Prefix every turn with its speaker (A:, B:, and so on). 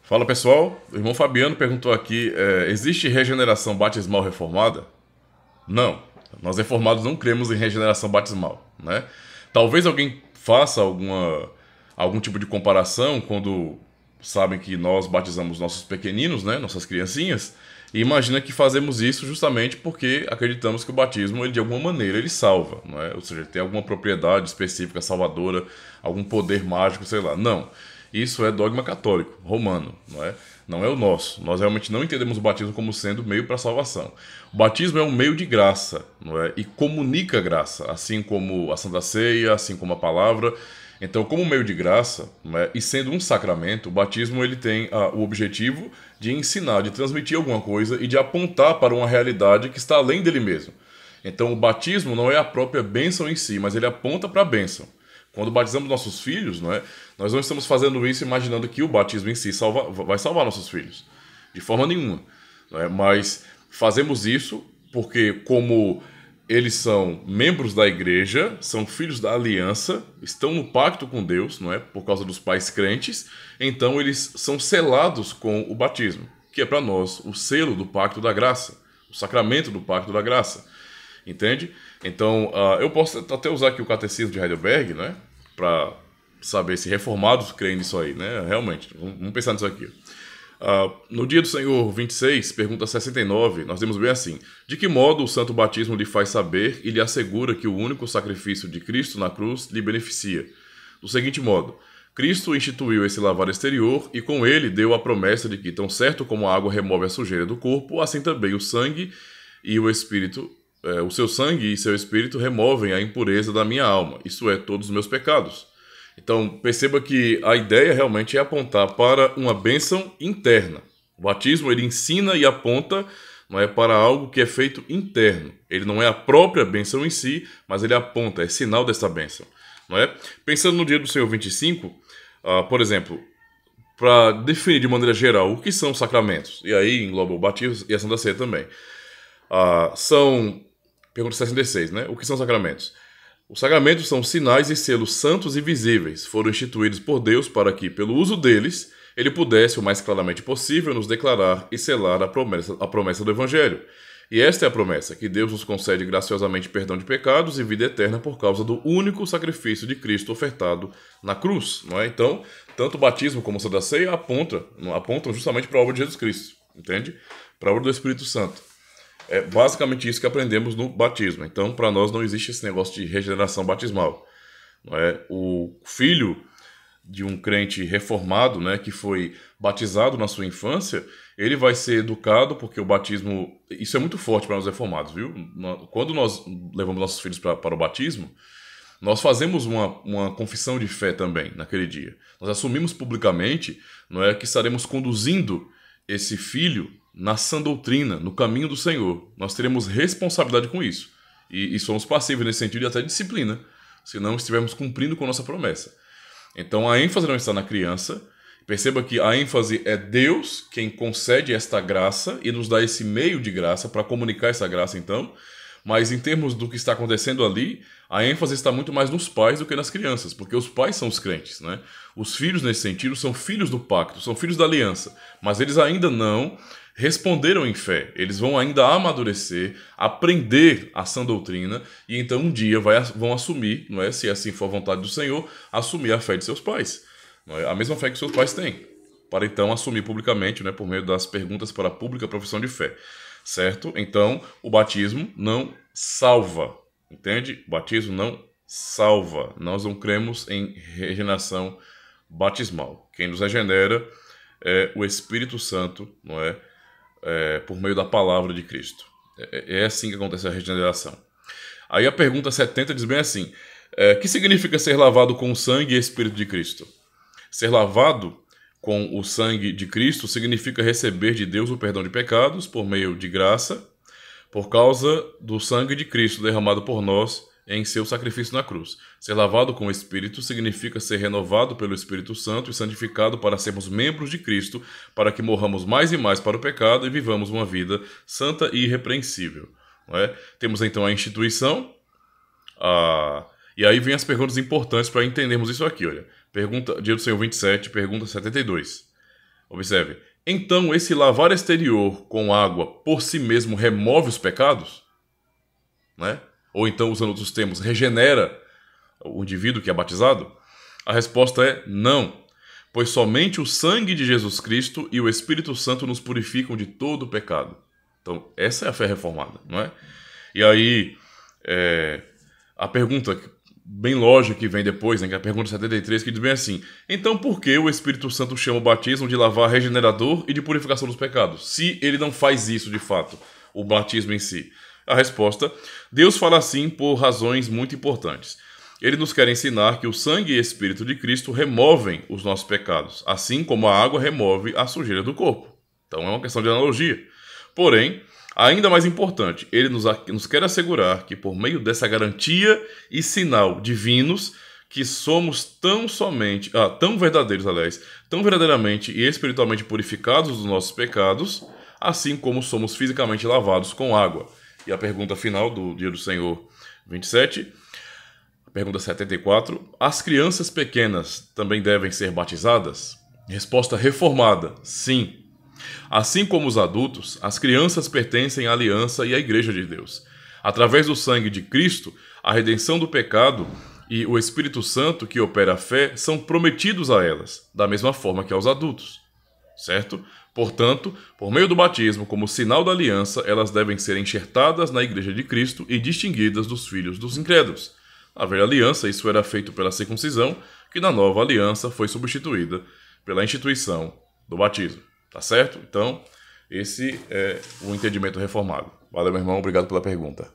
A: Fala pessoal, o irmão Fabiano perguntou aqui: existe regeneração batismal reformada? Não, nós reformados não cremos em regeneração batismal, né? Talvez alguém faça algum tipo de comparação quando sabem que nós batizamos nossos pequeninos, né, nossas criancinhas, e imagina que fazemos isso justamente porque acreditamos que o batismo, ele, de alguma maneira, ele salva, não é? Ou seja, ele tem alguma propriedade específica salvadora, algum poder mágico, sei lá. Não. Isso é dogma católico, romano, não é? Não é o nosso. Nós realmente não entendemos o batismo como sendo meio para a salvação. O batismo é um meio de graça, não é? E comunica graça, assim como a Santa Ceia, assim como a palavra. Então, como meio de graça, não é? E sendo um sacramento, o batismo ele tem o objetivo de ensinar, de transmitir alguma coisa e de apontar para uma realidade que está além dele mesmo. Então, o batismo não é a própria bênção em si, mas ele aponta para a bênção. Quando batizamos nossos filhos, não é? Nós não estamos fazendo isso imaginando que o batismo em si vai salvar nossos filhos. De forma nenhuma. Não é? Mas fazemos isso porque, como eles são membros da igreja, são filhos da aliança, estão no pacto com Deus, não é? Por causa dos pais crentes, então eles são selados com o batismo, que é para nós o selo do pacto da graça, o sacramento do pacto da graça. Entende? Então, eu posso até usar aqui o Catecismo de Heidelberg, né? Para saber se reformados creem nisso aí, né? Realmente, vamos pensar nisso aqui. No dia do Senhor 26, pergunta 69, nós temos bem assim: de que modo o santo batismo lhe faz saber e lhe assegura que o único sacrifício de Cristo na cruz lhe beneficia? Do seguinte modo: Cristo instituiu esse lavar exterior e com ele deu a promessa de que, tão certo como a água remove a sujeira do corpo, assim também o sangue e o espírito. O seu sangue e seu espírito removem a impureza da minha alma, isto é, todos os meus pecados. Então, perceba que a ideia realmente é apontar para uma bênção interna. O batismo, ele ensina e aponta, não é, para algo que é feito interno. Ele não é a própria bênção em si, mas ele aponta, é sinal dessa bênção. Não é? Pensando no dia do Senhor 25, por exemplo, para definir de maneira geral o que são os sacramentos, e aí engloba o batismo e a Santa Ceia também. Pergunta 66, né? O que são sacramentos? Os sacramentos são sinais e selos santos e visíveis. Foram instituídos por Deus para que, pelo uso deles, ele pudesse, o mais claramente possível, nos declarar e selar a promessa do Evangelho. E esta é a promessa, que Deus nos concede graciosamente perdão de pecados e vida eterna por causa do único sacrifício de Cristo ofertado na cruz. Não é? Então, tanto o batismo como a Santa Ceia apontam justamente para a obra de Jesus Cristo, entende? Para a obra do Espírito Santo. É basicamente isso que aprendemos no batismo. Então, para nós não existe esse negócio de regeneração batismal. Não é? O filho de um crente reformado, né, que foi batizado na sua infância, ele vai ser educado, porque o batismo... Isso é muito forte para nós reformados, viu? Quando nós levamos nossos filhos para o batismo, nós fazemos uma confissão de fé também naquele dia. Nós assumimos publicamente, não é, que estaremos conduzindo esse filho na sã doutrina, no caminho do Senhor. Nós teremos responsabilidade com isso. E somos passíveis nesse sentido e até disciplina, se não estivermos cumprindo com a nossa promessa. Então a ênfase não está na criança. Perceba que a ênfase é Deus quem concede esta graça e nos dá esse meio de graça para comunicar essa graça, então. Mas em termos do que está acontecendo ali, a ênfase está muito mais nos pais do que nas crianças, porque os pais são os crentes, né? Os filhos, nesse sentido, são filhos do pacto, são filhos da aliança, mas eles ainda não responderam em fé. Eles vão ainda amadurecer, aprender a sã doutrina, e então um dia vão assumir, não é, se assim for a vontade do Senhor, assumir a fé de seus pais. Não é? A mesma fé que seus pais têm, para então assumir publicamente, né, por meio das perguntas para a pública profissão de fé. Certo? Então, o batismo não salva. Entende? O batismo não salva. Nós não cremos em regeneração batismal. Quem nos regenera é o Espírito Santo, não é? Por meio da palavra de Cristo. É assim que acontece a regeneração. Aí a pergunta 70 diz bem assim: que significa ser lavado com o sangue e Espírito de Cristo? Ser lavado com o sangue de Cristo significa receber de Deus o perdão de pecados por meio de graça, por causa do sangue de Cristo derramado por nós em seu sacrifício na cruz. Ser lavado com o Espírito significa ser renovado pelo Espírito Santo e santificado para sermos membros de Cristo, para que morramos mais e mais para o pecado e vivamos uma vida santa e irrepreensível. Não é? Temos então a instituição, e aí vem as perguntas importantes para entendermos isso aqui. Olha. Dia do Senhor 27, pergunta 72. Observe. Então, esse lavar exterior com água por si mesmo remove os pecados? Né? Ou então, usando outros termos, regenera o indivíduo que é batizado? A resposta é não, pois somente o sangue de Jesus Cristo e o Espírito Santo nos purificam de todo o pecado. Então, essa é a fé reformada, não é? E aí, a pergunta bem lógica que vem depois, né, que é a pergunta 73, que diz bem assim: então por que o Espírito Santo chama o batismo de lavar regenerador e de purificação dos pecados, se ele não faz isso de fato, o batismo em si? A resposta: Deus fala assim por razões muito importantes. Ele nos quer ensinar que o sangue e Espírito de Cristo removem os nossos pecados, assim como a água remove a sujeira do corpo. Então é uma questão de analogia. Porém, ainda mais importante, ele nos quer assegurar que por meio dessa garantia e sinal divinos, que somos tão verdadeiramente e espiritualmente purificados dos nossos pecados, assim como somos fisicamente lavados com água. E a pergunta final do Dia do Senhor 27, pergunta 74, as crianças pequenas também devem ser batizadas? Resposta reformada, sim. Assim como os adultos, as crianças pertencem à aliança e à Igreja de Deus. Através do sangue de Cristo, a redenção do pecado e o Espírito Santo que opera a fé são prometidos a elas, da mesma forma que aos adultos. Certo? Portanto, por meio do batismo, como sinal da aliança, elas devem ser enxertadas na Igreja de Cristo e distinguidas dos filhos dos incrédulos. Na velha aliança, isso era feito pela circuncisão, que na nova aliança foi substituída pela instituição do batismo. Tá certo? Então, esse é o entendimento reformado. Valeu, meu irmão. Obrigado pela pergunta.